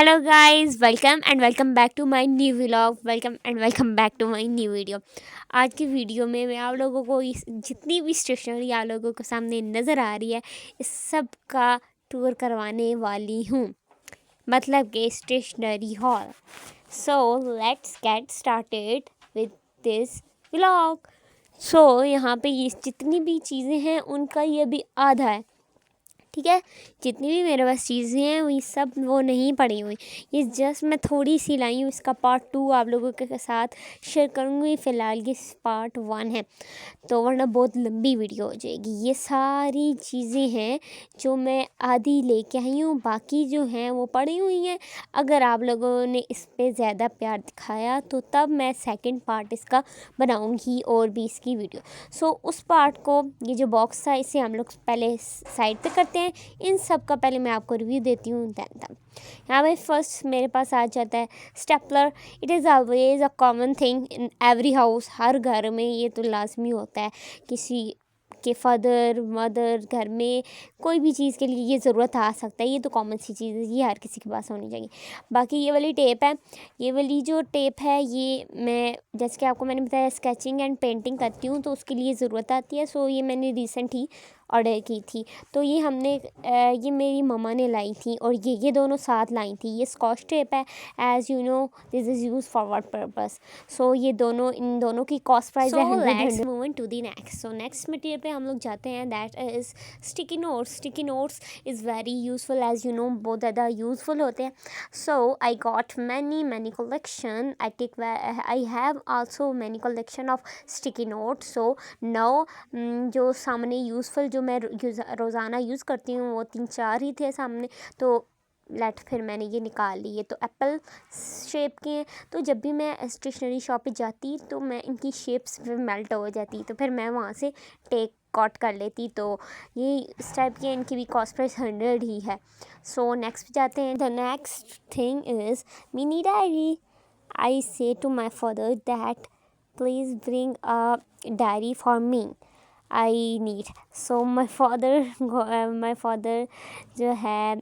Hello guys, welcome back to my new vlog. Welcome back to my new video. आज की video में मैं आप लोगों को जितनी भी स्टेशनरी आप लोगों के सामने नज़र आ रही है, इस सब का टूर करवाने वाली हूँ, मतलब कि stationery hall. So let's get started with this vlog. So यहाँ पे ये जितनी भी चीज़ें हैं उनका ये भी आधा है, ठीक है। जितनी भी मेरे पास चीज़ें हैं वही सब वो नहीं पड़ी हुई, ये जस्ट मैं थोड़ी सी लाई हूँ। इसका पार्ट 2 आप लोगों के साथ शेयर करूँगी। फ़िलहाल ये पार्ट 1 है, तो वरना बहुत लंबी वीडियो हो जाएगी। ये सारी चीज़ें हैं जो मैं आधी लेके आई हूँ, बाकी जो हैं वो पड़ी हुई हैं। अगर आप लोगों ने इस पे ज़्यादा प्यार दिखाया तो तब मैं सेकंड पार्ट इसका बनाऊँगी और भी इसकी वीडियो। सो उस पार्ट को, ये जो बॉक्स था, इसे हम लोग पहले साइड पे करते हैं। इन सब का पहले मैं आपको रिव्यू देती हूँ। दैन यहाँ पे फर्स्ट मेरे पास आ जाता है stapler. It is always a common thing in every house. हर घर में ये तो लाजमी होता है, किसी के फादर मदर घर में कोई भी चीज़ के लिए ये ज़रूरत आ सकता है। ये तो कॉमन सी चीज़ है, ये हर किसी के पास होनी चाहिए। बाकी ये वाली टेप है, ये वाली जो टेप है ये मैं, जैसे कि आपको मैंने बताया, स्केचिंग एंड पेंटिंग करती हूँ तो उसके लिए ज़रूरत आती है। सो ये मैंने रिसेंट ही ऑर्डर की थी। तो ये ये मेरी मम्मा ने लाई थी, और ये दोनों साथ लाई थी। ये स्कॉच टेप है, as you know this is use for what purpose. So ये दोनों, इन दोनों की कॉस्ट प्राइस है 100। Let's move on to the next. So next material पे हम लोग जाते हैं, that is sticky notes. Sticky notes is very useful, as you know बहुत ज़्यादा यूजफुल होते हैं। So I got many collection. I have also many collection of sticky note. So now जो सामने यूज़फुल जो मैं रोज़ाना यूज़ करती हूँ वो 3-4 ही थे सामने। तो फिर मैंने ये निकाल ली। ये तो एप्पल शेप के हैं, तो जब भी मैं स्टेशनरी शॉप पे जाती तो मैं इनकी शेप्स फिर मेल्ट हो जाती, तो फिर मैं वहाँ से टेक कॉट कर लेती। तो ये इस टाइप की इनकी भी कॉस्ट प्राइस 100 ही है। सो नेक्स्ट पे जाते हैं। The next thing is mini diary. I said to my father that please bring a diary for me, I need. So my father जो है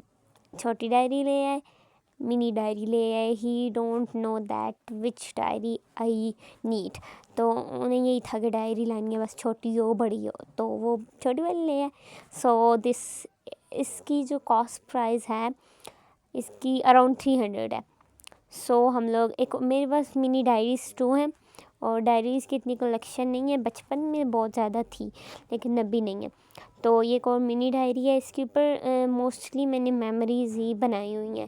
छोटी डायरी ले आए, मिनी डायरी ले आए। ही don't know that which diary I need. तो उन्हें यही था कि डायरी लानी है, बस छोटी हो बड़ी हो, तो वो छोटी वाली ले आए। सो इसकी जो कॉस्ट प्राइस है इसकी अराउंड 300 है। सो हम लोग, एक मेरे पास मिनी डायरीज़ 2 हैं, और डायरीज़ की इतनी कलेक्शन नहीं है। बचपन में बहुत ज़्यादा थी लेकिन अभी नहीं है। तो ये एक और मिनी डायरी है, इसके ऊपर मोस्टली मैंने मेमोरीज़ ही बनाई हुई हैं,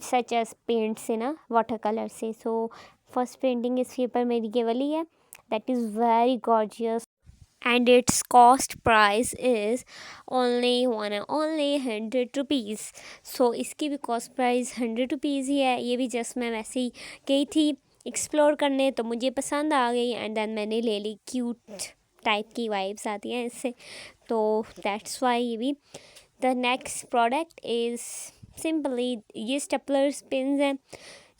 सच एज पेंट से ना, वाटर कलर से। सो फर्स्ट पेंटिंग इसके ऊपर मेरी ये वाली है, that is very gorgeous, and its cost price is only 100 rupees। सो इसकी भी कॉस्ट प्राइस 100 रुपीज़ ही है। ये भी जस्ट मैं वैसे ही गई थी एक्सप्लोर करने, तो मुझे पसंद आ गई एंड देन मैंने ले ली। क्यूट टाइप की वाइब्स आती हैं इससे, तो दैट्स वाई ये भी। The next product is simply ये स्टेपलर्स पिन्स हैं,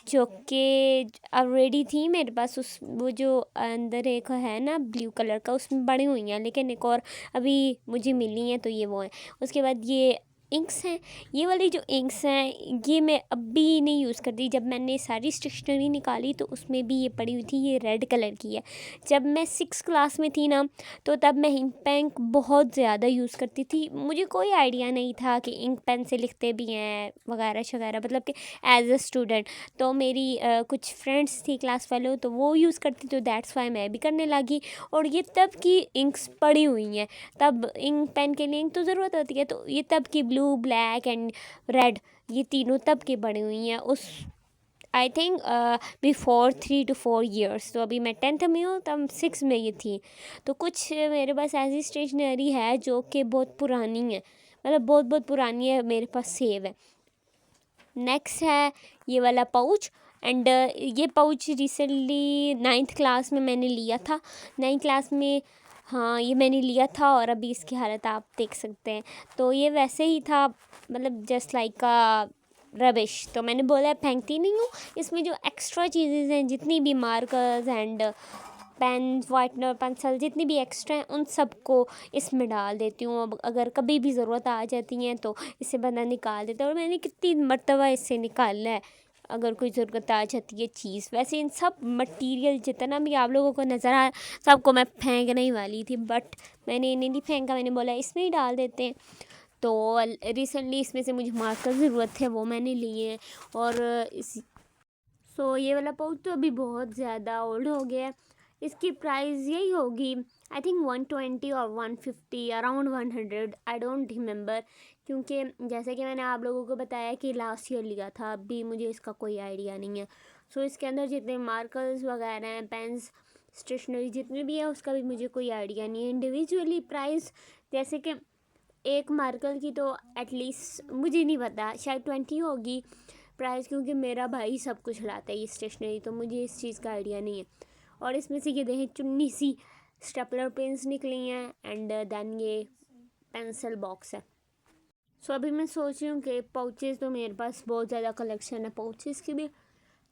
जो कि ऑलरेडी थी मेरे पास। उस वो जो अंदर एक है ना ब्लू कलर का, उसमें बड़ी हुई हैं, लेकिन एक और अभी मुझे मिली हैं, तो ये वो हैं। उसके बाद ये इंक्स हैं। ये वाली जो इंक्स हैं ये मैं अभी नहीं यूज़ करती। जब मैंने सारी स्टेशनरी निकाली तो उसमें भी ये पड़ी हुई थी। ये रेड कलर की है। जब मैं 6 क्लास में थी ना, तो तब मैं इंक पेन बहुत ज़्यादा यूज़ करती थी। मुझे कोई आइडिया नहीं था कि इंक पेन से लिखते भी हैं वगैरह शगैरह, मतलब कि एज अ स्टूडेंट। तो मेरी कुछ फ्रेंड्स थी क्लास फेलो, तो वो यूज़ करती, तो दैट्स वाई मैं भी करने लगी। और ये तब की इंक्स पड़ी हुई हैं, तब इंक पेन के लिए इंक तो ज़रूरत होती है, तो ये तब की ब्लू, ब्लैक एंड रेड, ये तीनों तब की पड़ी हुई हैं उस, I think before 3 to 4 years। तो अभी मैं 10th में हूँ, तब 6 में ये थी। तो कुछ मेरे पास ऐसी स्टेशनरी है जो कि बहुत पुरानी है, मतलब बहुत बहुत पुरानी है, मेरे पास सेव है। नेक्स्ट है ये वाला पाउच, एंड ये पाउच रिसेंटली 9th क्लास में मैंने लिया था। 9th क्लास में, हाँ, ये मैंने लिया था, और अभी इसकी हालत आप देख सकते हैं। तो ये वैसे ही था, मतलब जस्ट लाइक का रबिश। तो मैंने बोला फेंकती नहीं हूँ, इसमें जो एक्स्ट्रा चीज़ें हैं, जितनी भी markers and pen, whitener, pencil जितनी भी एक्स्ट्रा हैं उन सबको इसमें डाल देती हूँ। अब अगर कभी भी ज़रूरत आ जाती है तो इसे बंदा निकाल देता है, और मैंने कितनी मर्तबा इससे निकाला है अगर कोई ज़रूरत आ जाती है चीज़। वैसे इन सब मटेरियल जितना भी आप लोगों को नज़र आ सबको मैं फेंकने ही वाली थी, बट मैंने इन्हें नहीं फेंका, मैंने बोला इसमें ही डाल देते हैं। तो रिसेंटली इसमें से मुझे मार्कर ज़रूरत है वो मैंने लिए हैं। और सो ये वाला पाउच तो अभी बहुत ज़्यादा ओल्ड हो गया है। इसकी प्राइस यही होगी आई थिंक 120 और 150 अराउंड 100, आई डोंट रिमेंबर, क्योंकि जैसे कि मैंने आप लोगों को बताया कि लास्ट ईयर लिया था, अभी मुझे इसका कोई आइडिया नहीं है। सो इसके अंदर जितने मार्कर्स वगैरह हैं, पेन्स, स्टेशनरी जितने भी है उसका भी मुझे कोई आइडिया नहीं है। इंडिविजुअली प्राइस जैसे कि एक मार्कर की तो एटलीस्ट मुझे नहीं पता, शायद 20 होगी प्राइस, क्योंकि मेरा भाई सब कुछ लाता है ये स्टेशनरी, तो मुझे इस चीज़ का आइडिया नहीं है। और इसमें से ये देखें चुन्नी सी स्टेपलर पेन्स निकली हैं, एंड देन ये पेंसिल बॉक्स है। सो अभी मैं सोच रही हूँ कि पाउचेस तो मेरे पास बहुत ज़्यादा कलेक्शन है पाउचेस की भी,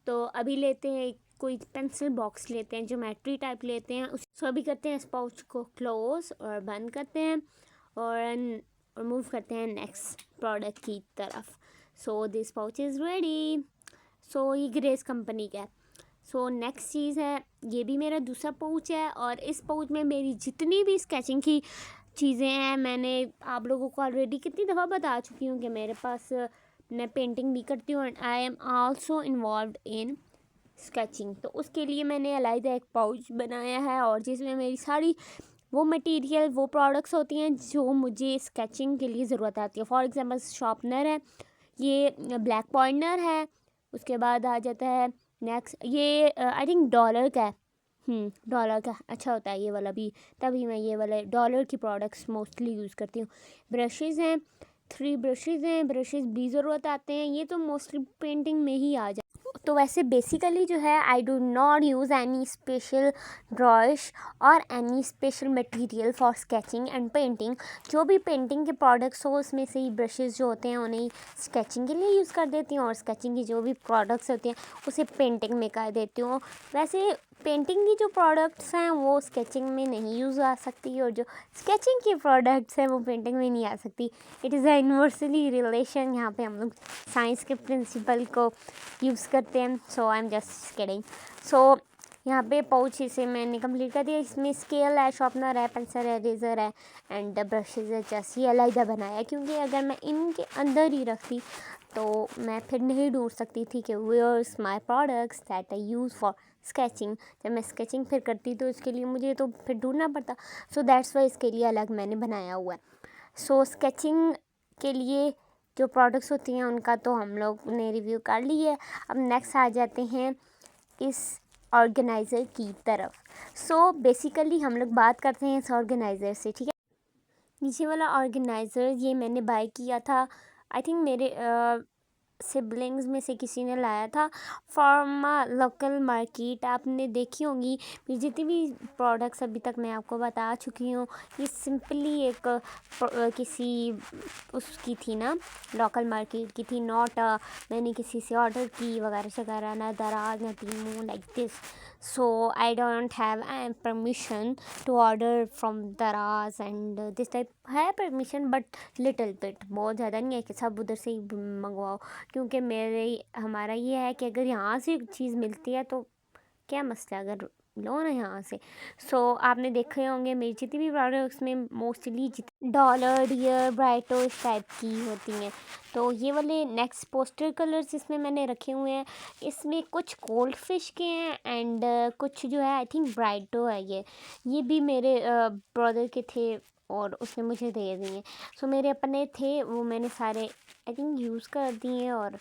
तो अभी लेते हैं कोई पेंसिल बॉक्स लेते हैं, ज्योमेट्री टाइप लेते हैं। सो अभी करते हैं इस पाउच को क्लोज और बंद करते हैं और मूव करते हैं नेक्स्ट प्रोडक्ट की तरफ। So this pouch is ready. So ये ग्रेस कंपनी का है। सो नेक्स्ट चीज़ है, ये भी मेरा दूसरा पाउच है, और इस पाउच में मेरी जितनी भी स्केचिंग की चीज़ें हैं मैंने आप लोगों को ऑलरेडी कितनी दफ़ा बता चुकी हूँ कि मेरे पास मैं पेंटिंग भी करती हूँ and I am also involved in sketching. तो उसके लिए मैंने अलग एक पाउच बनाया है, और जिसमें मेरी सारी वो मटेरियल, वो प्रोडक्ट्स होती हैं जो मुझे स्केचिंग के लिए ज़रूरत आती है। फॉर एग्ज़ाम्पल शार्पनर है, ये ब्लैक पॉइंटर है, उसके बाद आ जाता है नेक्स्ट ये आई थिंक डॉलर का है, डॉलर का अच्छा होता है ये वाला भी, तभी मैं ये वाला डॉलर की प्रोडक्ट्स मोस्टली यूज़ करती हूँ। ब्रशेज़ हैं, 3 ब्रशेज़ हैं, ब्रशेज़ भी ज़रूरत आते हैं, ये तो मोस्टली पेंटिंग में ही आ जाए। तो वैसे बेसिकली जो है I do not use any special brush और any special material for sketching and painting. जो भी पेंटिंग के प्रोडक्ट्स हो उसमें से ही ब्रशेज़ जो होते हैं उन्हें स्केचिंग के लिए यूज़ कर देती हूँ, और स्केचिंग की जो भी प्रोडक्ट्स होते हैं उसे पेंटिंग में कर देती हूँ। वैसे पेंटिंग की जो प्रोडक्ट्स हैं वो स्केचिंग में नहीं यूज़ आ सकती, और जो स्केचिंग की प्रोडक्ट्स हैं वो पेंटिंग में नहीं आ सकती। It is a universally relation, यहाँ पे हम लोग साइंस के प्रिंसिपल को यूज़ करते हैं। So I am just kidding. सो यहाँ पे पाउच इसे मैंने कंप्लीट कर दिया। इसमें स्केल है, शार्पनर है, पेंसिल है, इरेज़र है एंड ब्रशेज़ है। जस्ट ये अलग बनाया क्योंकि अगर मैं इनके अंदर ही रखती तो मैं फिर नहीं ढूंढ सकती थी कि where's my products that I use for sketching. जब मैं स्केचिंग फिर करती तो इसके लिए मुझे तो फिर ढूंढना पड़ता। सो दैट्स वाई इसके लिए अलग मैंने बनाया हुआ है। सो स्केचिंग के लिए जो प्रोडक्ट्स होती हैं उनका तो हम लोग ने रिव्यू कर ली है। अब नेक्स्ट आ जाते हैं इस ऑर्गेनाइज़र की तरफ। सो बेसिकली हम लोग बात करते हैं इस ऑर्गेनाइज़र से, ठीक है। नीचे वाला ऑर्गेनाइज़र ये मैंने बाय किया था, आई थिंक मेरे सिबलिंग्स में से किसी ने लाया था फ्रॉम लोकल मार्केट। आपने देखी होंगी जितनी भी प्रोडक्ट्स अभी तक मैं आपको बता चुकी हूँ, ये सिंपली एक किसी उसकी थी ना, लोकल मार्केट की थी, नॉट मैंने किसी से ऑर्डर की वगैरह वगैरह, ना दराज ना Temu like this. So I don't have permission to order from Daraz and this type है परमिशन, बट लिटिल बिट, बहुत ज़्यादा नहीं है कि सब उधर से ही मंगवाओ, क्योंकि हमारा ये है कि अगर यहाँ से चीज़ मिलती है तो क्या मसला, अगर लो ना यहाँ से। सो आपने देखे होंगे मेरी जितनी भी प्रोडक्ट्स में मोस्टली डॉलर, डियर, ब्राइटो इस टाइप की होती हैं। तो ये वाले नेक्स्ट पोस्टर कलर्स इसमें मैंने रखे हुए हैं। इसमें कुछ गोल्ड फिश के हैं एंड कुछ जो है आई थिंक ब्राइटो है। ये भी मेरे ब्रदर के थे और उसने मुझे दे दिए। सो मेरे अपने थे वो मैंने सारे आई थिंक यूज़ कर दिए और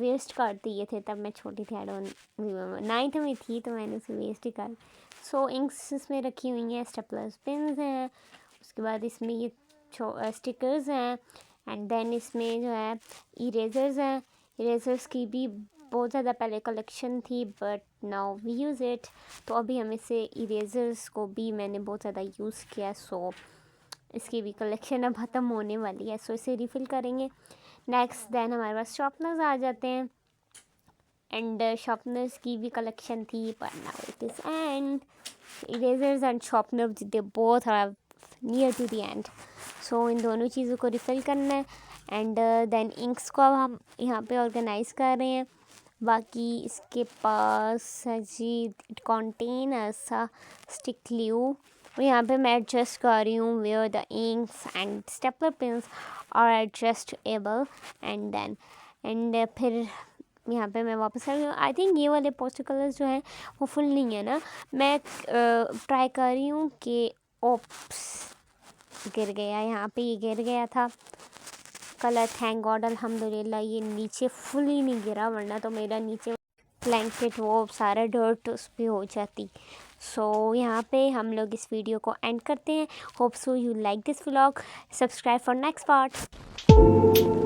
वेस्ट कर दिए थे, तब मैं छोटी थी, आई डोंट रिमेम्बर, 9th में थी तो मैंने उसे वेस्ट ही कर। सो इंक्स इसमें रखी हुई हैं, स्टेपलर्स, पेन्स हैं, उसके बाद इसमें ये स्टिकर्स हैं एंड देन इसमें जो है इरेज़र्स हैं। इरेज़र्स की भी बहुत ज़्यादा पहले कलेक्शन थी but now we use it. तो अभी हम इसे इरेज़र्स को भी मैंने बहुत ज़्यादा यूज़ किया, सो इसकी भी कलेक्शन अब ख़त्म होने वाली है। सो इसे रिफ़िल करेंगे। नेक्स्ट देन हमारे पास शार्पनर्स आ जाते हैं एंड शार्पनर्स की भी कलेक्शन थी, पर now it is and. erasers and sharpeners, they both are near to the end. सो इन दोनों चीज़ों को रिफ़िल करना है एंड देन इंक्स को अब हम यहाँ पे ऑर्गेनाइज़ कर रहे हैं। बाकी इसके पास है जी इट कॉन्टेन ऐसा स्टिक ग्लू। यहाँ पे मैं एडजस्ट कर रही हूँ where the inks and stapler pins are adjustable and फिर यहाँ पे मैं वापस आ रही हूँ। आई थिंक ये वाले पोस्टर कलर्स जो हैं वो फुल नहीं है ना, मैं ट्राई कर रही हूँ कि ओप्स गिर गया, यहाँ पे ये गिर गया था कलर, थैंक गॉड अल्हम्दुलिल्लाह ये नीचे फुल ही नहीं गिरा, वरना तो मेरा नीचे ब्लैंकेट वो सारा डर्ट उस पर हो जाती। सो यहाँ पे हम लोग इस वीडियो को एंड करते हैं। Hope so you like this vlog, subscribe for next part.